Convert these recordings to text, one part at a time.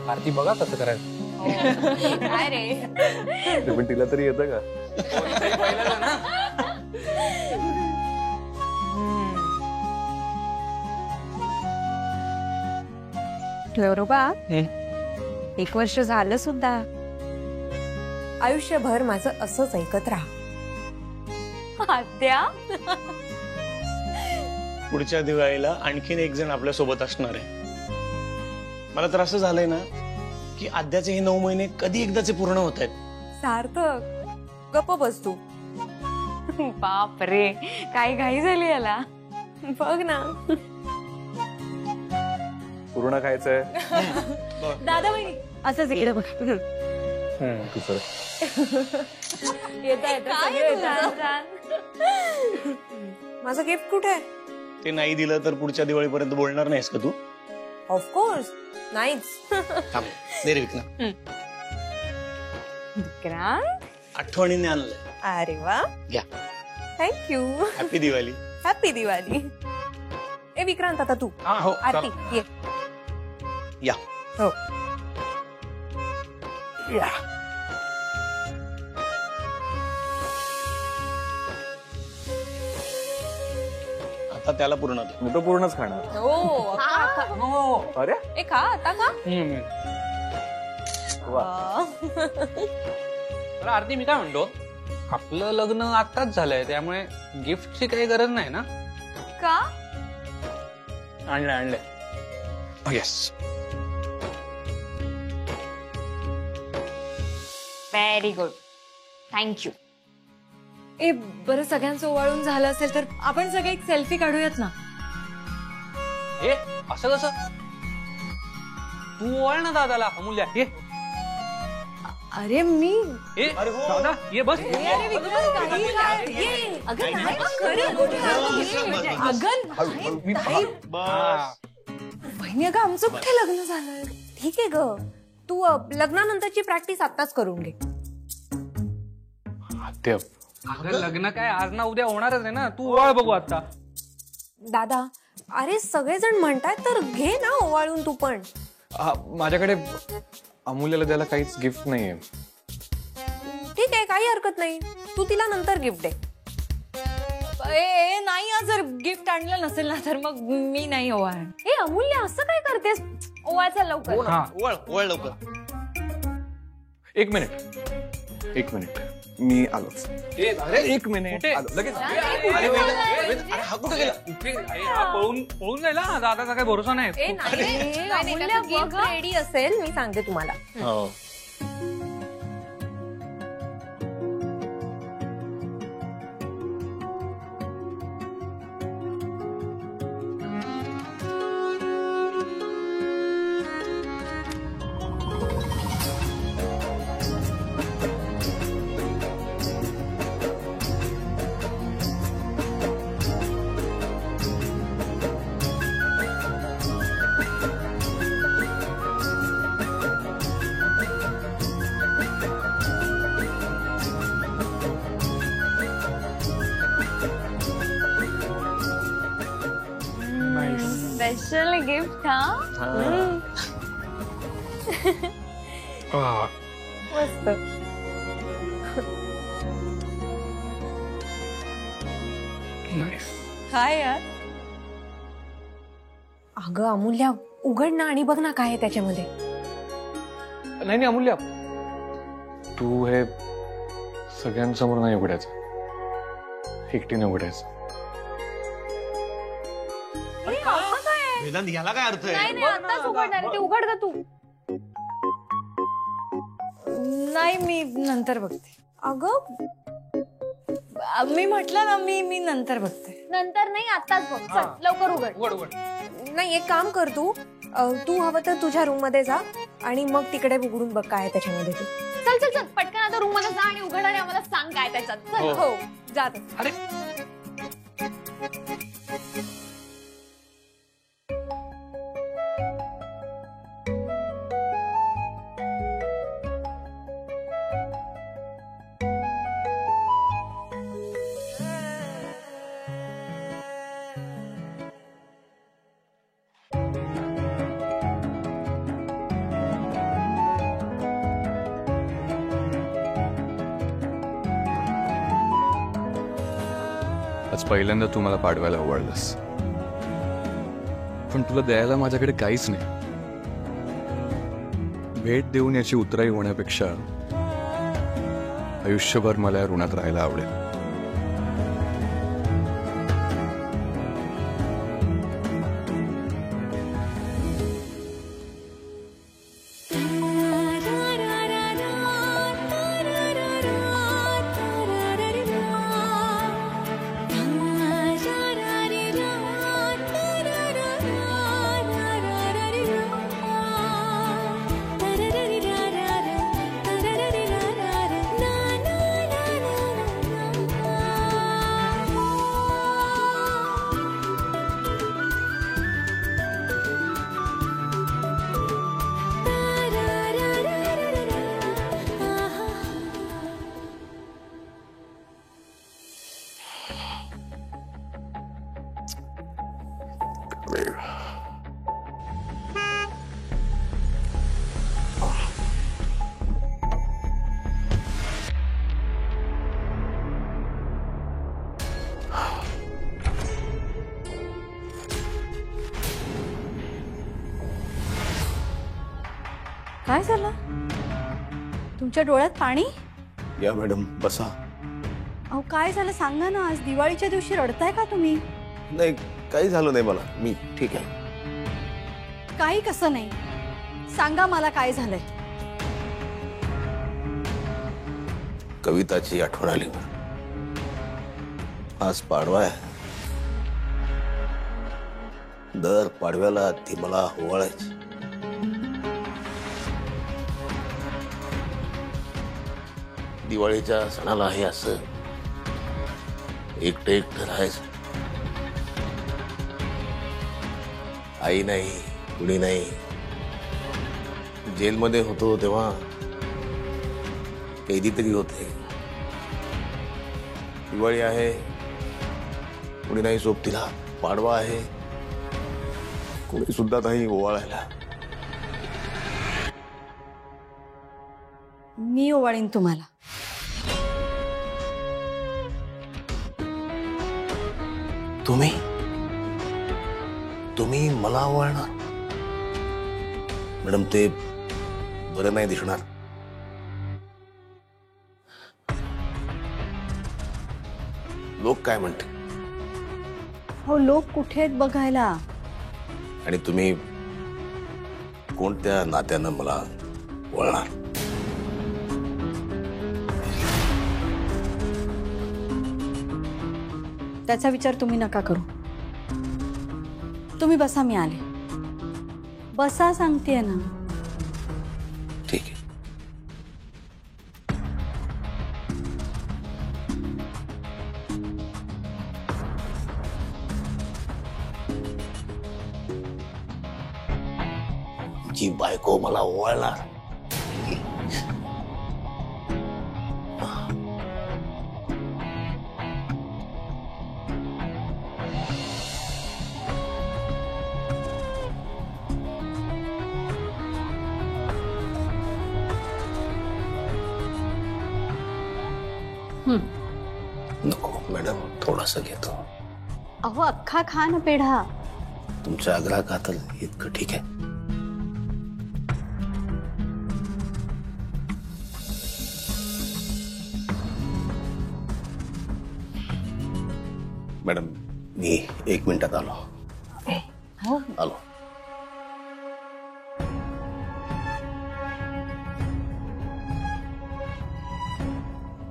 आरती बघा कसं करायचं. काय रे पण तिला तरी येतं का? पहिलं ना. गौरबा 1 वर्ष झालं सुद्धा. आयुष्यभर माझं असंच ऐकत राहा. आद्या पुढच्या दिवाळीला आणखीन एक जण आपल्या सोबत असणार आहे. मला तर असं झालंय ना की आद्याचे हे 9 महिने कधी एकदाचे पूर्ण होत आहेत. सार्थक गप्प बस तू. बाप रे काय घाई झाली याला. बघ ना पूर्ण खायचंय. दादा बहिणी असंच इकडे बघ. तू सर माझं गिफ्ट कुठे आहे? ते नाही दिलं तर पुढच्या दिवाळीपर्यंत बोलणार नाहीस का तू? ऑफकोर्स नाहीच. थांब दे रे विकना. विक्रांत आठवणीने आणलंय. अरे वा घ्या. Thank you. Happy Diwali. Happy Diwali. ए विक्रांत आता तू. हो आरती ये. या. हो या. आता त्याला पूर्ण दे. मी तो पूर्णच खाणार. हो अरे ए खा आता खा. वा. तर आरती मी काय म्हणतो, आपलं लग्न आताच झालंय त्यामुळे गिफ्टची काही गरज नाही ना. का आणलंय. येस. Very good thank you. ए बरं सगळ्यांचं ओवाळून झालं असेल तर आपण सगळे एक सेल्फी काढूयात ना. ए असं कसं, तू ओवाळ ना दादाला. अमूल्या ये. अरे मी ए दादा ये बस. अरे विक्रांत काही काय ये. अगं नाही खरं बहिणी अगं आमचं कुठे लग्न झालं. ठीक आहे ग तू लग्नानंतरची प्रॅक्टिस आत्ताच करून घे. अगं लग्न काय आज ना उद्या होणारच आहे ना. तू ओवाळ बघू आता. दादा अरे सगळेजण म्हणतात तर घे ना ओवाळून तू पण. माझ्याकडे अमूल्याला द्यायला काहीच गिफ्ट नाहीये. ठीक आहे काही हरकत नाही. तू तिला नंतर गिफ्ट दे. ए नाही जर गिफ्ट आणलं नसेल ना तर मग मी नाही ओवाळ. ए अमूल्य असं काय करतेस. ओवाळचा लवकर. ओवाळ लवकर. एक मिनिट मी आलोच. अरे 1 मिनिट आलो लगेच. हा कुठे गेला? पळून जायला दादाचा काही भरोसा नाही. गिफ्ट रेडी असेल मी सांगते तुम्हाला. हो. स्पेशल गिफ्ट मस्त. काय यार. अगं अमूल्या उघड ना आणि बघ ना काय आहे त्याच्यामध्ये. नाही अमूल्या तू हे सगळ्यांसमोर नाही उघडायचं. एकटीने उघडायचं. वेदांत याला काय अर्थ आहे? नाही आताच उघडणार. ते उघड का तू. नाही मी नंतर बघते. अगं मी म्हटलं ना मी नंतर बघते. नंतर नाही आताच बघ. चल लवकर उघड. नाही एक काम कर तू हवं तर तुझ्या रूम मध्ये जा आणि मग तिकडे उघडून बघ काय त्याच्यामध्ये. तू चल पटकन आता रूम मध्ये जा आणि उघड आणि आम्हाला सांग काय त्याच्यात. चल हो जात. अरे आज पहिल्यांदा तू मला पाडवायला ओवाळलंस, पण तुला द्यायला माझ्याकडे काहीच नाही. भेट देऊन याची उतराई होण्यापेक्षा आयुष्यभर मला या ऋणात राहायला आवडेल. काय झालं? तुमच्या डोळ्यात पाणी? या मॅडम बसा. अहो काय झालं सांगा ना. आज दिवाळीच्या दिवशी रडताय का तुम्ही? नाही काही झालं नाही मला, मी ठीक आहे. काही कसं नाही, सांगा मला काय झालंय. कविताची आठवण आली. आज पाडवा आहे. दर पाडव्याला ती मला ओवाळायची. दिवाळीच्या सणाला हे असं एकटं एकटं राहायचं. आई नाही, कुणी नाही. जेलमध्ये होतो तेव्हा कैदी तरी होते. दिवाळी आहे, कुणी नाही सोबतीला. पाडवा आहे, कुणी सुद्धा नाही ओवाळायला. मी ओवाळीन तुम्हाला. तुम्ही तुम्ही मला ओवाळणार? मॅडम ते बरं नाही दिसणार. लोक काय म्हणते? हो लोक कुठे आहेत बघायला? आणि तुम्ही कोणत्या नात्यानं मला ओवाळणार? त्याचा विचार तुम्ही नका करू. तुम्ही बसा, मी आले. बसा सांगतेय ना. ठीक आहे. जी बायको मला ओवाळणार. नको मॅडम, थोडासा घेतो. अहो अख्खा खा ना पेढा. तुमच्या आग्रह खातर इतकं ठीक आहे. मॅडम मी 1 मिनिटात आलो. हो आलो.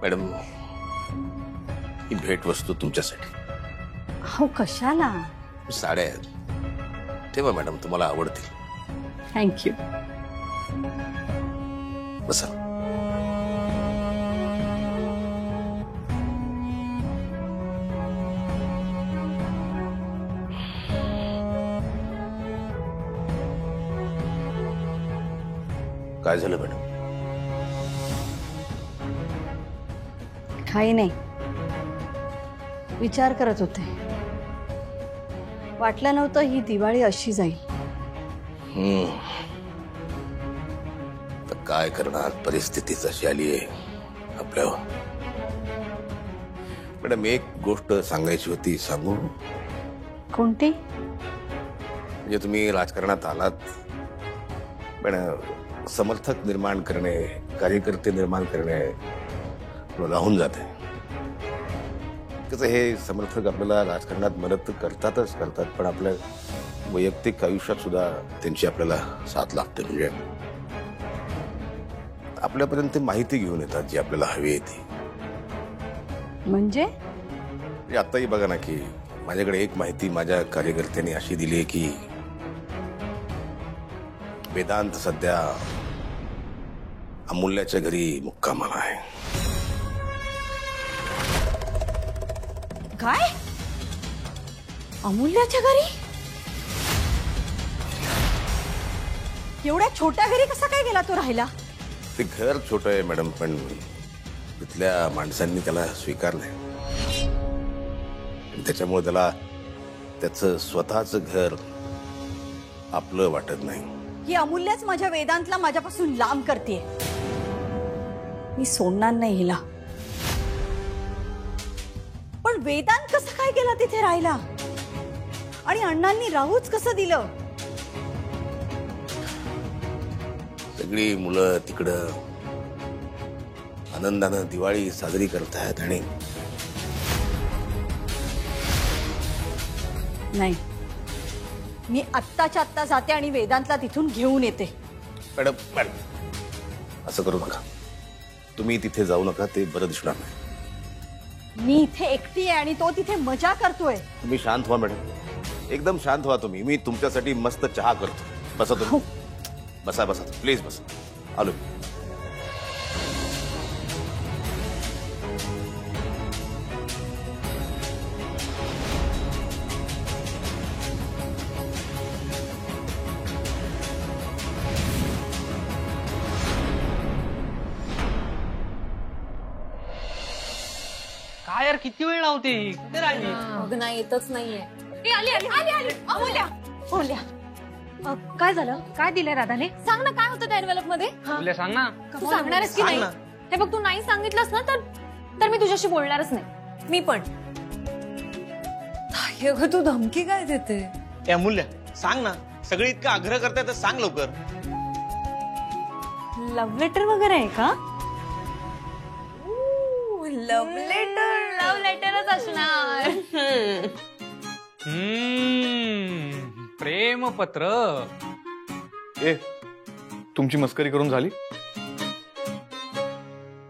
मॅडम ही भेट वस्तू तुमच्यासाठी. हो कशाला? साड्या आहेत. तेव्हा मॅडम तुम्हाला आवडतील. थँक्यू. बसा. काय झालं मॅडम? काही नाही, विचार करत होते. वाटलं नव्हतं ही दिवाळी अशी जाईल. तर काय करणार, परिस्थितीच अशी आली आहे आपल्यावर. मॅडम एक गोष्ट सांगायची होती, सांगू? कोणती? म्हणजे तुम्ही राजकारणात आलात पण समर्थक निर्माण करणे, कार्यकर्ते निर्माण करणे राहून जाते. कसं हे समर्थक आपल्याला राजकारणात मदत करतातच करतात, पण आपल्या वैयक्तिक आयुष्यात सुद्धा त्यांची आपल्याला साथ लागते. म्हणजे आपल्यापर्यंत माहिती घेऊन येतात जी आपल्याला हवी येते. म्हणजे आताही बघा ना की माझ्याकडे एक माहिती माझ्या कार्यकर्त्यांनी अशी दिली आहे की वेदांत सध्या अमूल्याच्या घरी मुक्कामाला आहे. काय? अमूल्याच्या घरी? एवढ्या छोट्या घरी कसा काय गेला तो राहायला? ते घर छोटं आहे मॅडम, पण तिथल्या माणसांनी त्याला स्वीकारलंय. त्याच्यामुळे त्याला त्याचं स्वतःच घर आपलं वाटत नाही. ही अमूल्याच माझ्या वेदांतला माझ्यापासून लांब करते. मी सोडणार नाही हिला. पण वेदांत कसं काय गेला तिथे राहायला? आणि अण्णांनी राहूच कसं दिलं? सगळी मुलं तिकडं आनंदानं दिवाळी साजरी करतायत आणि नाही, मी आत्ताच्या आत्ता जाते आणि वेदांतला तिथून घेऊन येते. मॅडम असं करू नका. तुम्ही तिथे जाऊ नका, ते बरं दिसणार नाही. मी इथे एकटी आहे आणि तो तिथे मजा करतोय. तुम्ही शांत व्हा मॅडम, एकदम शांत व्हा तुम्ही. मी तुमच्यासाठी मस्त चहा करतो. बसा तुम्ही. बसा बसा प्लीज बसा. आलो. काय यार, किती वेळ लावते? कुठे राहिली? अगं नाही, येतच नाहीये. आली आली आली आली. अमूल्या, अमूल्या, काय झालं? काय दिलंय राधाने? सांग ना, काय होतं त्या एन्व्हलप मध्ये? तुला सांग ना. तू सांगणारच की नाही? हे बघ, तू नाही सांगितलंस ना तर मी तुझ्याशी बोलणारच नाही. मी पण. अगं तू धमकी काय देते? ए अमूल्य, सांग ना. सगळे इतका आग्रह करताय तर सांग लवकर. लव्ह लेटर वगैरे आहे का? Love letter? लव्ह लेटरच असणार. प्रेमपत्र. ए तुमची मस्करी करून झाली?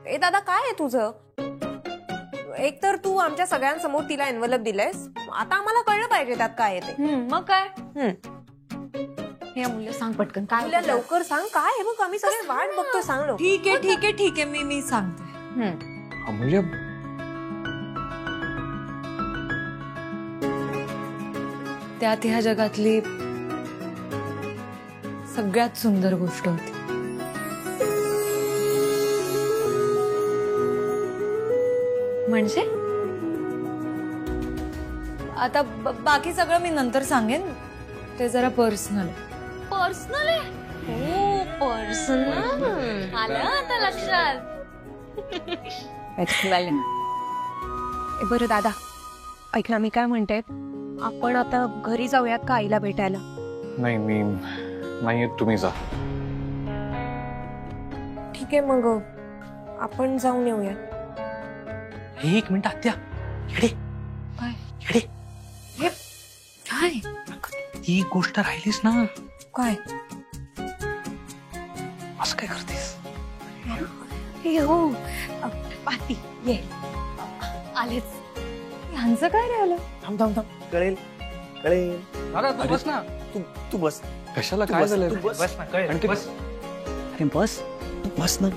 ए दादा, काय आहे तुझं? एक तर तू आमच्या सगळ्यांसमोर तिला एन्व्हलप दिलायस. आता आम्हाला कळलं पाहिजे त्यात काय आहे ते. मग काय? हे अमूल्य, सांग पटकन काय? तुला लवकर सांग काय आहे. बघ आम्ही सगळे वाट बघतोय. सांग लवकर. ठीक आहे ठीक आहे ठीक आहे, मी सांगते. अमूल्य, त्यात ह्या जगातली सगळ्यात सुंदर गोष्ट होती. म्हणजे आता बाकी सगळं मी नंतर सांगेन. ते जरा पर्सनल. पर्सनल आहे? हो, पर्सनल. आलं आता लक्षात. बरं दादा, ऐक ना, मी काय म्हणते, आपण आता घरी जाऊयात का आईला भेटायला? नाही मी नाही येत, तुम्ही जा. ठीक आहे, मग आपण जाऊन येऊया. एक मिनिट आत्या. येडे काय? येडे, काय? ही गोष्ट राहिलीस ना. काय? असं काय करतेस? हो, पाती ये. आलेच. ह्यांचं काय राहिलं? थांब थांब थांब. कळेल कळेल. दादा तू बस ना. तू बस. कशाला? काय झालं? तू बस. बस ना, कळेल. आणि ते- बस. अरे बस. तू बस ना.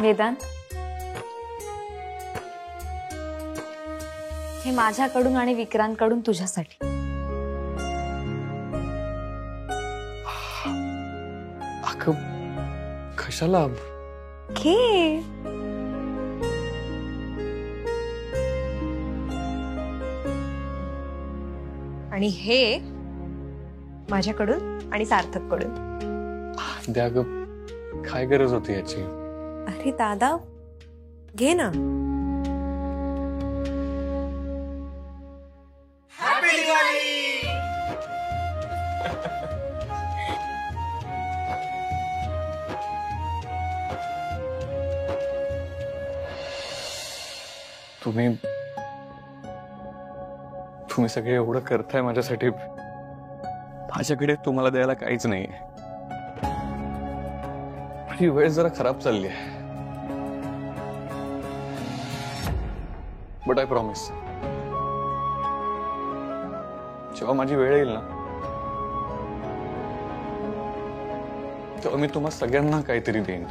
वेदांत, हे माझ्याकडून आणि विक्रांतकडून तुझ्यासाठी. अगं कशाला? घे. आणि हे माझ्याकडून आणि सार्थक कडून. द्या ग, काय गरज होती याची? अरे दादा घे ना. तुम्ही सगळे एवढं करताय माझ्यासाठी. माझ्याकडे तुम्हाला द्यायला काहीच नाही. ही वेळ जरा खराब चालली आहे. बट आय प्रॉमिस, जेव्हा माझी वेळ येईल ना, तेव्हा मी तुम्हा सगळ्यांना काहीतरी देईन.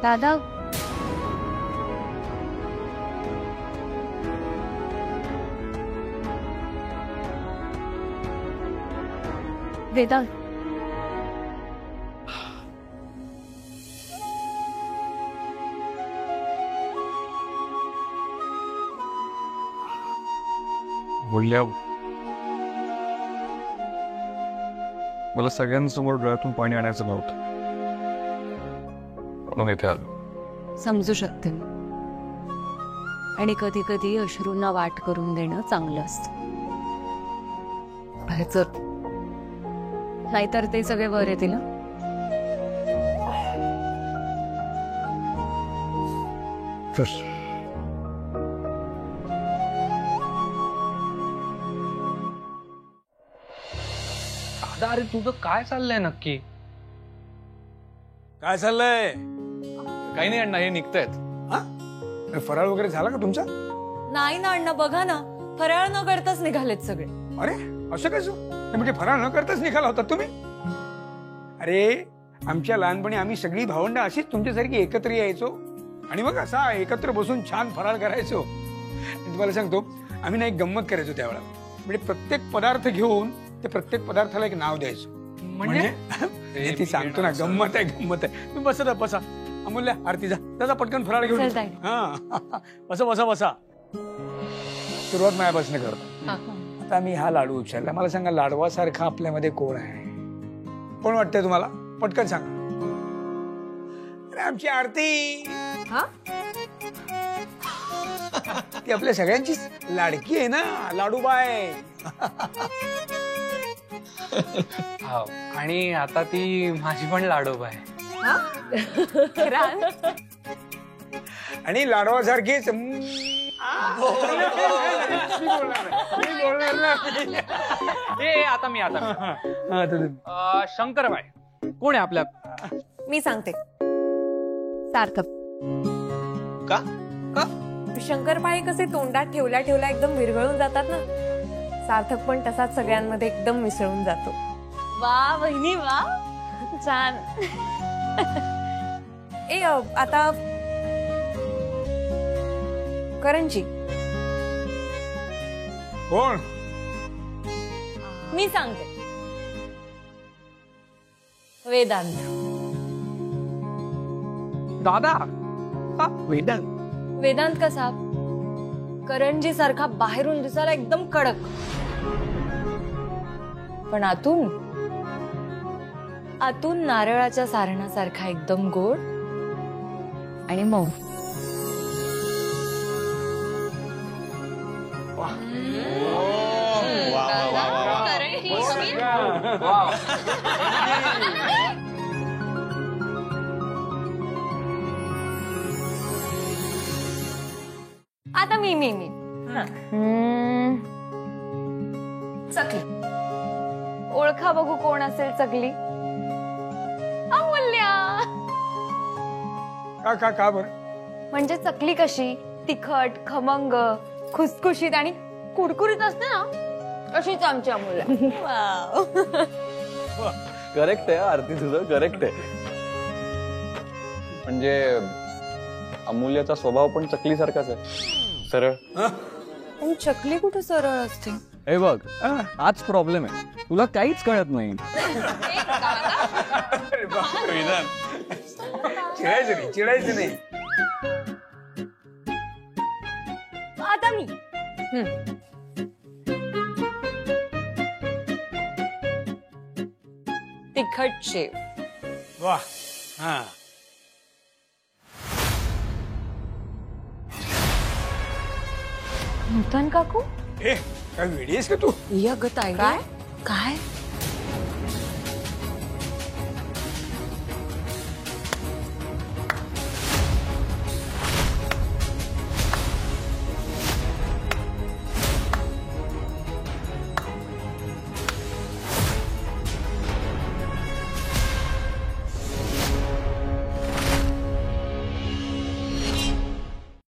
दादा वेदांत, बोलल्या मला सगळ्यांसमोर डोळ्यातून पाणी आणायचं नव्हतं, म्हणून इथे आलो. समजू शकते मी. आणि कधी कधी अश्रूंना वाट करून देणं चांगलं असतं. जर नाहीतर ते सगळे वर येतील ना. दादा अरे तुझं काय चाललंय नक्की? काय चाललंय? काही नाही अण्णा, हे निघतायत. फराळ वगैरे झाला का तुमचा? नाही ना अण्णा, बघा ना, फराळ न करताच निघालेत सगळे. अरे असं कसं? म्हणजे फराळ न करताच निघाला होता तुम्ही? अरे आमच्या लहानपणी आम्ही सगळी भावंड अशीच तुमच्यासारखी एकत्र यायचो आणि मग असा एकत्र बसून छान फराळ करायचो. तुम्हाला सांगतो, आम्ही ना एक गंमत करायचो त्यावेळेला. म्हणजे प्रत्येक पदार्थ घेऊन ते प्रत्येक पदार्थाला एक नाव द्यायचो. म्हणजे ती सांगतो ना, गंमत आहे गंमत आहे. तुम्ही बसा बसा. अमूल्य आरती जा, त्याचा पटकन फराळ घेऊन. हा बसा बसा बसा. सुरुवात माझ्यापासून करतो. आता मी हा लाडू उचलला. मला सांगा, लाडवासारखा आपल्यामध्ये कोण आहे? कोण वाटतंय तुम्हाला? पटकन सांगा. अरे आमची आरती. ती आपल्या सगळ्यांचीच लाडकी आहे ना, लाडूबाई. आणि आता ती माझी पण लाडोबा आहे. आणि लाडवासारखीच. आता मी शंकरबाई कोण आहे आपल्या? मी सांगते. सार्थक. का? शंकरपाळे कसे तोंडात ठेवल्या ठेवल्या एकदम विरघळून जातात ना, सार्थक पण तसाच सगळ्यांमध्ये एकदम मिसळून जातो. वा वहिनी वा, छान. आता करंजी. कोण? मी सांगते. वेदांत. दादा वेदांत. वेदांत कसा? करंजी सारखा बाहेरून दिसायला एकदम कडक, पण आतून नारळाच्या सारणासारखा एकदम गोड आणि मऊ. आता मी चकली. ओळखा बघू कोण असेल चकली? अमूल्या. का बर? म्हणजे चकली कशी तिखट, खमंग, खुसखुशीत आणि कुरकुरीत असते ना, अशीच आमची अमूल्या. करेक्ट आहे आरती, तुझं करेक्ट आहे. म्हणजे अमूल्याचा स्वभाव पण चकलीसारखाच आहे, सरळ. पण चकली कुठे सरळ असते? हे बघ, हाच प्रॉब्लेम आहे, तुला काहीच कळत नाही. चिडायचं नाही. मी. तिखट शेव. वा. हा. नूतन काकू ए काय वेडी आहेस का तू? काय?